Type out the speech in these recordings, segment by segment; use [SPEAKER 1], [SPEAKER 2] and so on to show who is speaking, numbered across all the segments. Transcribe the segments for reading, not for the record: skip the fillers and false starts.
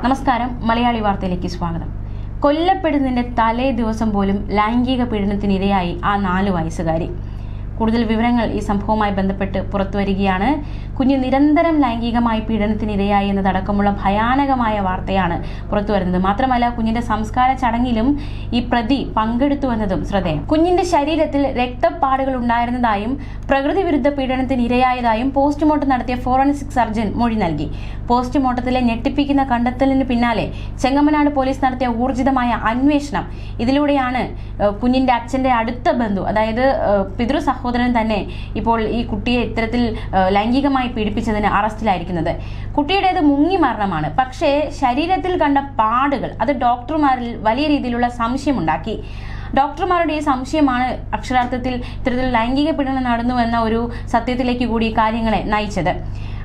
[SPEAKER 1] നമസ്കാരം, മലയാളി വാർത്തയിലേക്ക് സ്വാഗതം. കൊല്ലപ്പെടുന്നതിന്റെ തലേ ദിവസം പോലും ലൈംഗിക പീഡനത്തിനിരയായി ആ 4 വയസ്സുകാരി. കൂടുതൽ വിവരങ്ങൾ ഈ സംഭവവുമായി ബന്ധപ്പെട്ട് പുറത്തുവരികയാണ്. കുഞ്ഞ് നിരന്തരം ലൈംഗികമായി പീഡനത്തിനിരയായി എന്നതടക്കമുള്ള ഭയാനകമായ വാർത്തയാണ് പുറത്തുവരുന്നത്. മാത്രമല്ല, കുഞ്ഞിന്റെ സംസ്കാര ചടങ്ങിലും ഈ പ്രതി പങ്കെടുത്തുവെന്നതും ശ്രദ്ധേയം. കുഞ്ഞിന്റെ ശരീരത്തിൽ രക്തപ്പാടുകൾ ഉണ്ടായിരുന്നതായും പ്രകൃതി വിരുദ്ധ പീഡനത്തിന് ഇരയായതായും പോസ്റ്റ്മോർട്ടം നടത്തിയ ഫോറൻസിക് സർജൻ മൊഴി നൽകി. പോസ്റ്റ്മോർട്ടത്തിലെ ഞെട്ടിപ്പിക്കുന്ന കണ്ടെത്തലിന് പിന്നാലെ ചെങ്ങമനാട് പോലീസ് നടത്തിയ ഊർജിതമായ അന്വേഷണം. ഇതിലൂടെയാണ് കുഞ്ഞിന്റെ അച്ഛന്റെ അടുത്ത ബന്ധു, അതായത് പിതൃ സഹോദരൻ തന്നെ ഇപ്പോൾ ഈ കുട്ടിയെ ഇത്തരത്തിൽ ലൈംഗികമായി പീഡിപ്പിച്ചതിന് അറസ്റ്റിലായിരിക്കുന്നത്. കുട്ടിയുടേത് മുങ്ങി മരണമാണ്. പക്ഷേ ശരീരത്തിൽ കണ്ട പാടുകൾ അത് ഡോക്ടർമാരിൽ വലിയ രീതിയിലുള്ള സംശയമുണ്ടാക്കി. ഡോക്ടർമാരുടെ ഈ സംശയമാണ് അക്ഷരാർത്ഥത്തിൽ ഇത്തരത്തിൽ ലൈംഗിക പീഡനം നടന്നു എന്ന ഒരു സത്യത്തിലേക്ക് കൂടി കാര്യങ്ങളെ നയിച്ചത്.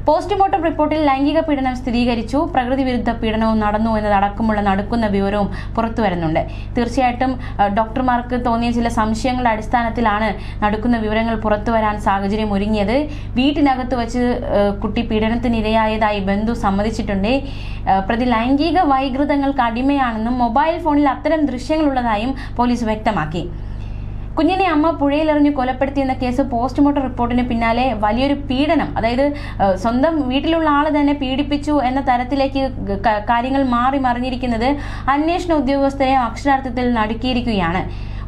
[SPEAKER 1] പോസ്റ്റ്മോർട്ടം റിപ്പോർട്ടിൽ ലൈംഗിക പീഡനം സ്ഥിരീകരിച്ചു, പ്രകൃതി വിരുദ്ധ പീഡനവും നടന്നു എന്നതടക്കമുള്ള നടക്കുന്ന വിവരവും പുറത്തു വരുന്നുണ്ട്. തീർച്ചയായിട്ടും ഡോക്ടർമാർക്ക് തോന്നിയ ചില സംശയങ്ങളുടെ അടിസ്ഥാനത്തിലാണ് നടക്കുന്ന വിവരങ്ങൾ പുറത്തു വരാൻ സാഹചര്യം ഒരുങ്ങിയത്. വീട്ടിനകത്ത് വെച്ച് കുട്ടി പീഡനത്തിനിരയായതായി ബന്ധു സമ്മതിച്ചിട്ടുണ്ട്. പ്രതി ലൈംഗിക വൈകൃതങ്ങൾക്ക് അടിമയാണെന്നും മൊബൈൽ ഫോണിൽ അത്തരം ദൃശ്യങ്ങളുള്ളതായും പോലീസ് വ്യക്തമാക്കി. കുഞ്ഞിനെ അമ്മ പുഴയിലെറിഞ്ഞ് കൊലപ്പെടുത്തിയെന്ന കേസ് പോസ്റ്റ്മോർട്ടം റിപ്പോർട്ടിന് പിന്നാലെ വലിയൊരു പീഡനം, അതായത് സ്വന്തം വീട്ടിലുള്ള ആൾ തന്നെ പീഡിപ്പിച്ചു എന്ന തരത്തിലേക്ക് കാര്യങ്ങൾ മാറി മറിഞ്ഞിരിക്കുന്നത് അന്വേഷണ ഉദ്യോഗസ്ഥരെ അക്ഷരാർത്ഥത്തിൽ നടുക്കിയിരിക്കുകയാണ്.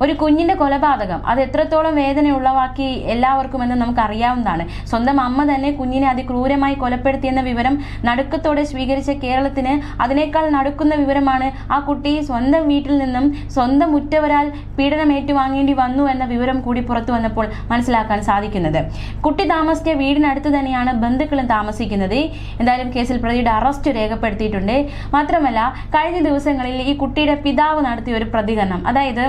[SPEAKER 1] ഒരു കുഞ്ഞിന്റെ കൊലപാതകം അത് എത്രത്തോളം വേദന ഉളവാക്കി എല്ലാവർക്കുമെന്ന് നമുക്ക് അറിയാവുന്നതാണ്. സ്വന്തം അമ്മ തന്നെ കുഞ്ഞിനെ അതിക്രൂരമായി കൊലപ്പെടുത്തിയെന്ന വിവരം നടുക്കത്തോടെ സ്വീകരിച്ച കേരളത്തിന് അതിനേക്കാൾ നടുക്കുന്ന വിവരമാണ് ആ കുട്ടി സ്വന്തം വീട്ടിൽ നിന്നും സ്വന്തം ഉറ്റവരാൽ പീഡനം ഏറ്റുവാങ്ങേണ്ടി വന്നു എന്ന വിവരം കൂടി പുറത്തു വന്നപ്പോൾ മനസ്സിലാക്കാൻ സാധിക്കുന്നത്. കുട്ടി താമസിച്ച വീടിനടുത്ത് തന്നെയാണ് ബന്ധുക്കളും താമസിക്കുന്നത്. എന്തായാലും കേസിൽ പ്രതിയുടെ അറസ്റ്റ് രേഖപ്പെടുത്തിയിട്ടുണ്ട്. മാത്രമല്ല, കഴിഞ്ഞ ദിവസങ്ങളിൽ ഈ കുട്ടിയുടെ പിതാവ് നടത്തിയ ഒരു പ്രതികരണം, അതായത്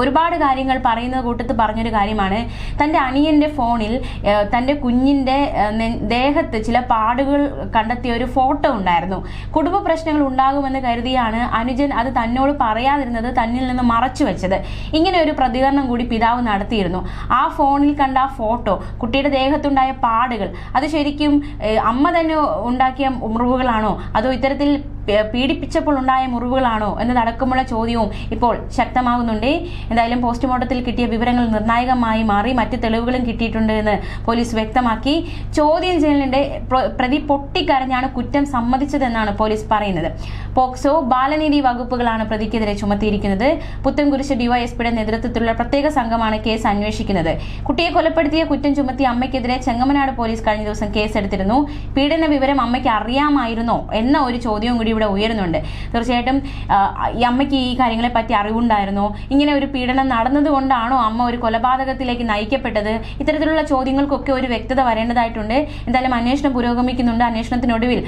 [SPEAKER 1] ഒരുപാട് കാര്യങ്ങൾ പറയുന്ന കൂട്ടത്ത് പറഞ്ഞൊരു കാര്യമാണ്, തൻ്റെ അനിയൻ്റെ ഫോണിൽ തൻ്റെ കുഞ്ഞിൻ്റെ ദേഹത്ത് ചില പാടുകൾ കണ്ടെത്തിയ ഒരു ഫോട്ടോ ഉണ്ടായിരുന്നു. കുടുംബ പ്രശ്നങ്ങൾ ഉണ്ടാകുമെന്ന് കരുതിയാണ് അനുജൻ അത് തന്നോട് പറയാതിരുന്നത്, തന്നിൽ നിന്ന് മറച്ചു വെച്ചത്. ഇങ്ങനെ ഒരു പ്രതികരണം കൂടി പിതാവ് നടത്തിയിരുന്നു. ആ ഫോണിൽ കണ്ട ആ ഫോട്ടോ, കുട്ടിയുടെ ദേഹത്തുണ്ടായ പാടുകൾ, അത് ശരിക്കും അമ്മ തന്നെ ഉണ്ടാക്കിയ മുറിവുകളാണോ അതോ ഇത്തരത്തിൽ പീഡിപ്പിച്ചപ്പോൾ ഉണ്ടായ മുറിവുകളാണോ എന്നതടക്കമുള്ള ചോദ്യവും ഇപ്പോൾ ശക്തമാകുന്നുണ്ട്. എന്തായാലും പോസ്റ്റ്മോർട്ടത്തിൽ കിട്ടിയ വിവരങ്ങൾ നിർണായകമായി മാറി. മറ്റ് തെളിവുകളും കിട്ടിയിട്ടുണ്ട് എന്ന് പോലീസ് വ്യക്തമാക്കി. ചോദ്യം ചെയ്യലിന്റെ പ്രതി പൊട്ടിക്കരഞ്ഞാണ് കുറ്റം സമ്മതിച്ചതെന്നാണ് പോലീസ് പറയുന്നത്. പോക്സോ, ബാലനീതി വകുപ്പുകളാണ് പ്രതിക്കെതിരെ ചുമത്തിയിരിക്കുന്നത്. പുത്തൻകുരിശ് ഡിവൈഎസ്പിയുടെ നേതൃത്വത്തിലുള്ള പ്രത്യേക സംഘമാണ് കേസ് അന്വേഷിക്കുന്നത്. കുട്ടിയെ കൊലപ്പെടുത്തിയ കുറ്റം ചുമത്തിയ അമ്മയ്ക്കെതിരെ ചെങ്ങമനാട് പോലീസ് കഴിഞ്ഞ ദിവസം കേസെടുത്തിരുന്നു. പീഡന വിവരം അമ്മയ്ക്ക് അറിയാമായിരുന്നോ എന്ന ഒരു ചോദ്യവും കൂടി ഇവിടെ ഉയരുന്നുണ്ട്. തീർച്ചയായിട്ടും ഈ അമ്മയ്ക്ക് ഈ കാര്യങ്ങളെ പറ്റി അറിവുണ്ടായിരുന്നോ? ഇങ്ങനെ ഒരു പീഡനം നടന്നതുകൊണ്ടാണോ അമ്മ ഒരു കൊലപാതകത്തിലേക്ക് നയിക്കപ്പെട്ടത്? ഇത്തരത്തിലുള്ള ചോദ്യങ്ങൾക്കൊക്കെ ഒരു വ്യക്തത വരേണ്ടതായിട്ടുണ്ട്. എന്തായാലും അന്വേഷണം പുരോഗമിക്കുന്നുണ്ട്. അന്വേഷണത്തിനൊടുവിൽ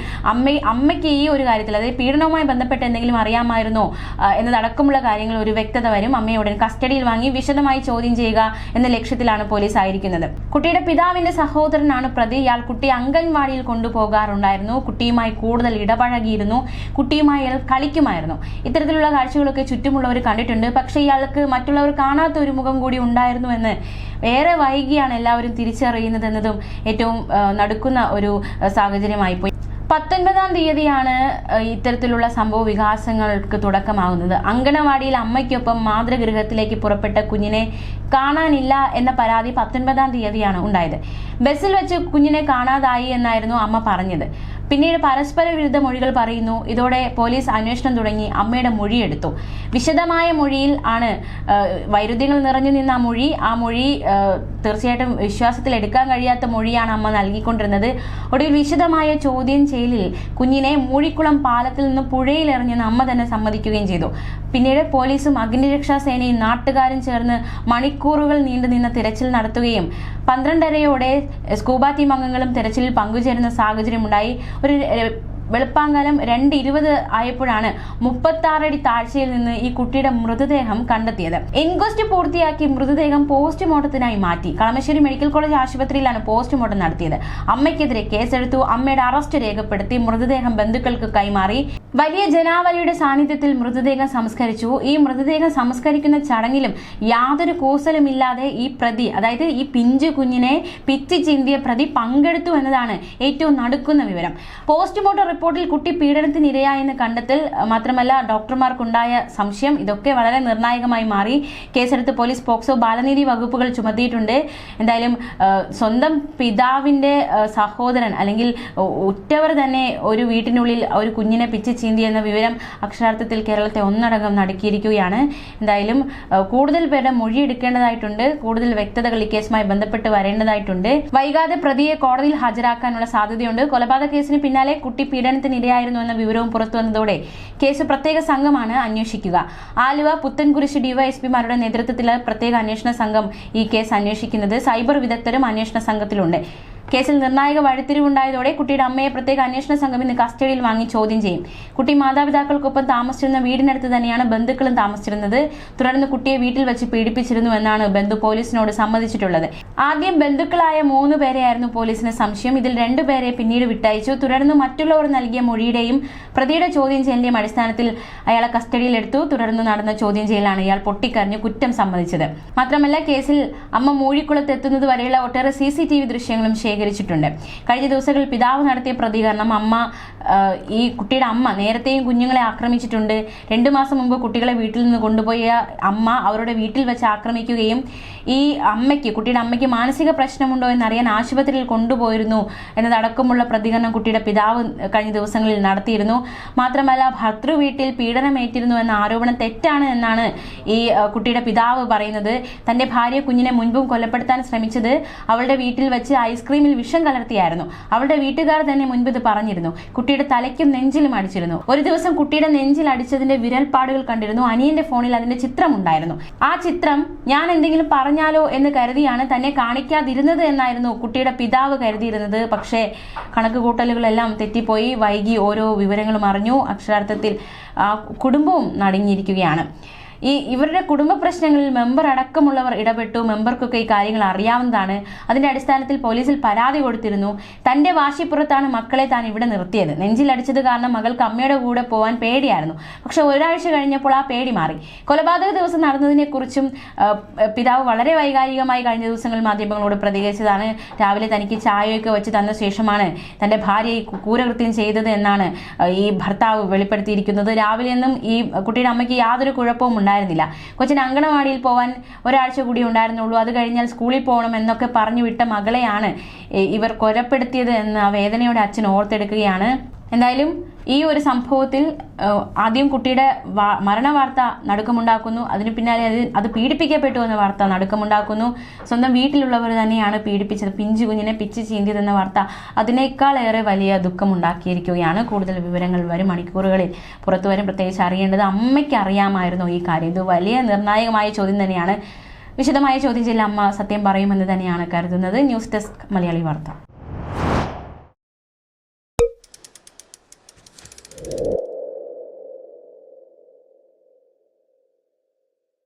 [SPEAKER 1] അമ്മയ്ക്ക് ഈ ഒരു കാര്യത്തിൽ, അതായത് പീഡനവുമായി ബന്ധപ്പെട്ട് എന്തെങ്കിലും അറിയാമായിരുന്നോ എന്നതടക്കമുള്ള കാര്യങ്ങൾ ഒരു വ്യക്തത വരും. അമ്മയെ ഉടൻ കസ്റ്റഡിയിൽ വാങ്ങി വിശദമായി ചോദ്യം ചെയ്യുക എന്ന ലക്ഷ്യത്തിലാണ് പോലീസ് ആയിരിക്കുന്നത്. കുട്ടിയുടെ പിതാവിന്റെ സഹോദരനാണ് പ്രതി. ഇയാൾ കുട്ടിയെ അംഗൻവാടിയിൽ കൊണ്ടുപോകാറുണ്ടായിരുന്നു. കുട്ടിയുമായി കൂടുതൽ ഇടപഴകിയിരുന്നു. കുട്ടിയുമായി അയാൾ കളിക്കുമായിരുന്നു. ഇത്തരത്തിലുള്ള കാഴ്ചകളൊക്കെ ചുറ്റുമുള്ളവർ കണ്ടിട്ടുണ്ട്. പക്ഷേ ഇയാൾക്ക് മറ്റുള്ളവർ കാണാത്ത ഒരു മുഖം കൂടി ഉണ്ടായിരുന്നു എന്ന് ഏറെ വൈകിയാണ് എല്ലാവരും തിരിച്ചറിയുന്നത് എന്നതും ഏറ്റവും നടുക്കുന്ന ഒരു സാഹചര്യമായി പോയി. 19-ാം തീയതിയാണ് ഇത്തരത്തിലുള്ള സംഭവ വികാസങ്ങൾക്ക് തുടക്കമാകുന്നത്. അങ്കണവാടിയിൽ അമ്മയ്ക്കൊപ്പം മാതൃഗൃഹത്തിലേക്ക് പുറപ്പെട്ട കുഞ്ഞിനെ കാണാനില്ല എന്ന പരാതി 19-ാം തീയതിയാണ് ഉണ്ടായത്. ബസ്സിൽ വെച്ച് കുഞ്ഞിനെ കാണാതായി എന്നായിരുന്നു അമ്മ പറഞ്ഞത്. പിന്നീട് പരസ്പര വിരുദ്ധ മൊഴികൾ പറയുന്നു. ഇതോടെ പോലീസ് അന്വേഷണം തുടങ്ങി. അമ്മയുടെ മൊഴിയെടുത്തു. വിശദമായ മൊഴിയിൽ ആണ് വൈരുദ്ധ്യങ്ങൾ നിറഞ്ഞു നിന്ന ആ മൊഴി തീർച്ചയായിട്ടും വിശ്വാസത്തിൽ എടുക്കാൻ കഴിയാത്ത മൊഴിയാണ് അമ്മ നൽകിക്കൊണ്ടിരുന്നത്. ഒടുവിൽ വിശദമായ ചോദ്യം ചെയ്യലിൽ കുഞ്ഞിനെ മൂഴിക്കുളം പാലത്തിൽ നിന്ന് പുഴയിലെറിഞ്ഞെന്ന് അമ്മ തന്നെ സമ്മതിക്കുകയും ചെയ്തു. പിന്നീട് പോലീസും അഗ്നിരക്ഷാസേനയും നാട്ടുകാരും ചേർന്ന് മണിക്കൂറുകൾ നീണ്ടുനിന്ന തിരച്ചിൽ നടത്തുകയും 12:30-യോടെ സ്കൂബ ടീം അംഗങ്ങളും തിരച്ചിലിൽ പങ്കുചേരുന്ന സാഹചര്യമുണ്ടായി. ഒരു വെളുപ്പാങ്കാലം 2:20 ആയപ്പോഴാണ് 36 അടി താഴ്ചയിൽ നിന്ന് ഈ കുട്ടിയുടെ മൃതദേഹം കണ്ടെത്തിയത്. ഇൻക്വസ്റ്റ് പൂർത്തിയാക്കി മൃതദേഹം പോസ്റ്റ്മോർട്ടത്തിനായി മാറ്റി. കളമശ്ശേരി മെഡിക്കൽ കോളേജ് ആശുപത്രിയിലാണ് പോസ്റ്റ്മോർട്ടം നടത്തിയത്. അമ്മയ്ക്കെതിരെ കേസെടുത്തു. അമ്മയുടെ അറസ്റ്റ് രേഖപ്പെടുത്തി മൃതദേഹം ബന്ധുക്കൾക്ക് കൈമാറി. വലിയ ജനാവലിയുടെ സാന്നിധ്യത്തിൽ മൃതദേഹം സംസ്കരിച്ചു. ഈ മൃതദേഹം സംസ്കരിക്കുന്ന ചടങ്ങിലും യാതൊരു കൂസലുമില്ലാതെ ഈ പ്രതി, അതായത് ഈ പിഞ്ചു കുഞ്ഞിനെ പിച്ചി ചിന്തിയ പ്രതി പങ്കെടുത്തു എന്നതാണ് ഏറ്റവും നടുക്കുന്ന വിവരം. പോസ്റ്റ്മോർട്ടം റിപ്പോർട്ടിൽ കുട്ടി പീഡനത്തിനിരയായെന്ന് കണ്ടെത്തൽ, മാത്രമല്ല ഡോക്ടർമാർക്കുണ്ടായ സംശയം, ഇതൊക്കെ വളരെ നിർണായകമായി മാറി. കേസെടുത്ത് പോലീസ് പോക്സോ ബാലനീതി വകുപ്പുകൾ ചുമത്തിയിട്ടുണ്ട്. എന്തായാലും സ്വന്തം പിതാവിൻ്റെ സഹോദരൻ അല്ലെങ്കിൽ ഉറ്റവർ തന്നെ ഒരു വീട്ടിനുള്ളിൽ ഒരു കുഞ്ഞിനെ പിച്ച് ചീന്തി എന്ന വിവരം അക്ഷരാർത്ഥത്തിൽ കേരളത്തെ ഒന്നടങ്കം നടുക്കിയിരിക്കുകയാണ്. എന്തായാലും കൂടുതൽ പേരുടെ മൊഴിയെടുക്കേണ്ടതായിട്ടുണ്ട്. കൂടുതൽ വ്യക്തതകൾ ഈ കേസുമായി ബന്ധപ്പെട്ട് വരേണ്ടതായിട്ടുണ്ട്. വൈകാതെ പ്രതിയെ കോടതിയിൽ ഹാജരാക്കാനുള്ള സാധ്യതയുണ്ട്. കൊലപാതക കേസിന് പിന്നാലെ കുട്ടി പീഡനത്തിനിരയായിരുന്നു എന്ന വിവരവും പുറത്തുവന്നതോടെ കേസ് പ്രത്യേക സംഘമാണ് അന്വേഷിക്കുക. ആലുവ, പുത്തൻകുരിശ് ഡിവൈഎസ്പിമാരുടെ നേതൃത്വത്തിലുള്ള പ്രത്യേക അന്വേഷണ സംഘം ഈ കേസ് അന്വേഷിക്കുന്നത്. സൈബർ വിദഗ്ധരും അന്വേഷണ സംഘത്തിലുണ്ട്. കേസിൽ നിർണായക വഴിത്തിരിവുണ്ടായതോടെ കുട്ടിയുടെ അമ്മയെ പ്രത്യേക അന്വേഷണ സംഘം ഇന്ന് കസ്റ്റഡിയിൽ വാങ്ങി ചോദ്യം ചെയ്യും. കുട്ടി മാതാപിതാക്കൾക്കൊപ്പം താമസിച്ചിരുന്ന വീടിനടുത്ത് തന്നെയാണ് ബന്ധുക്കളും താമസിച്ചിരുന്നത്. തുടർന്ന് കുട്ടിയെ വീട്ടിൽ വെച്ച് പീഡിപ്പിച്ചിരുന്നു എന്നാണ് ബന്ധു പോലീസിനോട് സമ്മതിച്ചിട്ടുള്ളത്. ആദ്യം ബന്ധുക്കളായ 3 പേരെയായിരുന്നു പോലീസിന് സംശയം. ഇതിൽ 2 പേരെ പിന്നീട് വിട്ടയച്ചു. തുടർന്ന് മറ്റുള്ളവർ നൽകിയ മൊഴിയുടെയും പ്രതിയുടെ ചോദ്യം ചെയ്യലിന്റെയും അടിസ്ഥാനത്തിൽ അയാളെ കസ്റ്റഡിയിലെടുത്തു. തുടർന്ന് നടന്ന ചോദ്യം ചെയ്യലാണ് ഇയാൾ പൊട്ടിക്കരഞ്ഞ് കുറ്റം സമ്മതിച്ചത്. മാത്രമല്ല കേസിൽ അമ്മ മൂഴിക്കുളത്ത് എത്തുന്നത് വരെയുള്ള ഒട്ടേറെ CCTV ദൃശ്യങ്ങളും ശേഖരിച്ചിട്ടുണ്ട്. കഴിഞ്ഞ ദിവസങ്ങളിൽ പിതാവ് നടത്തിയ പ്രതികരണം, ഈ കുട്ടിയുടെ അമ്മ നേരത്തെയും കുഞ്ഞുങ്ങളെ ആക്രമിച്ചിട്ടുണ്ട്. 2 മാസം മുമ്പ് കുട്ടികളെ വീട്ടിൽ നിന്ന് കൊണ്ടുപോയ അമ്മ അവരുടെ വീട്ടിൽ വെച്ച് ആക്രമിക്കുകയും ഈ കുട്ടിയുടെ അമ്മയ്ക്ക് മാനസിക പ്രശ്നമുണ്ടോ എന്നറിയാൻ ആശുപത്രിയിൽ കൊണ്ടുപോയിരുന്നു എന്നതടക്കമുള്ള പ്രതികരണം കുട്ടിയുടെ പിതാവ് കഴിഞ്ഞ ദിവസങ്ങളിൽ നടത്തിയിരുന്നു. മാത്രമല്ല ഭർതൃ വീട്ടിൽ പീഡനമേറ്റിരുന്നു എന്ന ആരോപണം തെറ്റാണ് എന്നാണ് ഈ കുട്ടിയുടെ പിതാവ് പറയുന്നത്. തന്റെ ഭാര്യ കുഞ്ഞിനെ മുൻപും കൊലപ്പെടുത്താൻ ശ്രമിച്ചത് അവളുടെ വീട്ടിൽ വെച്ച് ഐസ്ക്രീമിൽ വിഷം കലർത്തിയായിരുന്നു. അവളുടെ വീട്ടുകാർ തന്നെ മുൻപ് ഇത് പറഞ്ഞിരുന്നു. കുട്ടിയുടെ തലയ്ക്കും നെഞ്ചിലും അടിച്ചിരുന്നു. ഒരു ദിവസം കുട്ടിയുടെ നെഞ്ചിൽ അടിച്ചതിന്റെ വിരൽപ്പാടുകൾ കണ്ടിരുന്നു. അനിയന്റെ ഫോണിൽ അതിന്റെ ചിത്രം ഉണ്ടായിരുന്നു. ആ ചിത്രം ഞാൻ എന്തെങ്കിലും പറഞ്ഞാലോ എന്ന് കരുതിയാണ് തന്നെ കാണിക്കാതിരുന്നത് എന്നായിരുന്നു കുട്ടിയുടെ പിതാവ് കരുതിയിരുന്നത്. പക്ഷേ കണക്കുകൂട്ടലുകളെല്ലാം തെറ്റിപ്പോയി. വൈകി ഓരോ വിവരങ്ങളും അറിഞ്ഞു. അക്ഷരാർത്ഥത്തിൽ കുടുംബവും നടുങ്ങിയിരിക്കുകയാണ്. ഇവരുടെ കുടുംബ പ്രശ്നങ്ങളിൽ മെമ്പർ അടക്കമുള്ളവർ ഇടപെട്ടു. മെമ്പർക്കൊക്കെ ഈ കാര്യങ്ങൾ അറിയാവുന്നതാണ്. അതിന്റെ അടിസ്ഥാനത്തിൽ പോലീസിൽ പരാതി കൊടുത്തിരുന്നു. തന്റെ വാശിപ്പുറത്താണ് മക്കളെ താൻ ഇവിടെ നിർത്തിയത്. നെഞ്ചിലടിച്ചത് കാരണം മകൾക്ക് അമ്മയുടെ കൂടെ പോകാൻ പേടിയായിരുന്നു. പക്ഷെ ഒരാഴ്ച കഴിഞ്ഞപ്പോൾ ആ പേടി മാറി. കൊലപാതക ദിവസം നടന്നതിനെക്കുറിച്ചും പിതാവ് വളരെ വൈകാരികമായി കഴിഞ്ഞ ദിവസങ്ങളിൽ മാധ്യമങ്ങളോട് പ്രതികരിച്ചതാണ്. രാവിലെ തനിക്ക് ചായയൊക്കെ വെച്ച് തന്ന ശേഷമാണ് തന്റെ ഭാര്യ ഈ ക്രൂരകൃത്യം ചെയ്തത് എന്നാണ് ഈ ഭർത്താവ് വെളിപ്പെടുത്തിയിരിക്കുന്നത്. രാവിലെയൊന്നും ഈ കുട്ടിയുടെ അമ്മയ്ക്ക് യാതൊരു കുഴപ്പവും ഉണ്ടായിരുന്നില്ല. കൊച്ചിന് അങ്കണവാടിയിൽ പോവാൻ ഒരാഴ്ച കൂടി ഉണ്ടായിരുന്നുള്ളൂ. അത് കഴിഞ്ഞാൽ സ്കൂളിൽ പോകണം എന്നൊക്കെ പറഞ്ഞു വിട്ട മകളെയാണ് ഇവർ കൊലപ്പെടുത്തിയത് എന്ന് ആ വേദനയോടെ അച്ഛൻ ഓർത്തെടുക്കുകയാണ്. എന്തായാലും ഈ ഒരു സംഭവത്തിൽ ആദ്യം കുട്ടിയുടെ മരണവാർത്ത നടുക്കമുണ്ടാക്കുന്നു. അതിന് പിന്നാലെ അത് പീഡിപ്പിക്കപ്പെട്ടു എന്ന വാർത്ത നടുക്കമുണ്ടാക്കുന്നു. സ്വന്തം വീട്ടിലുള്ളവർ തന്നെയാണ് പീഡിപ്പിച്ചത്, പിഞ്ചു കുഞ്ഞിനെ പിച്ച് ചീന്തിയതെന്ന വാർത്ത അതിനേക്കാളേറെ വലിയ ദുഃഖമുണ്ടാക്കിയിരിക്കുകയാണ്. കൂടുതൽ വിവരങ്ങൾ വരും മണിക്കൂറുകളിൽ പുറത്തു വരും. പ്രത്യേകിച്ച് അറിയേണ്ടത് അമ്മയ്ക്ക് അറിയാമായിരുന്നോ ഈ കാര്യം? ഇത് വലിയ നിർണായകമായ ചോദ്യം തന്നെയാണ്. വിശദമായ ചോദ്യം ചെയ്യൽ അമ്മ സത്യം പറയുമെന്ന് തന്നെയാണ് കരുതുന്നത്. ന്യൂസ് ഡെസ്ക് മലയാളി വാർത്ത.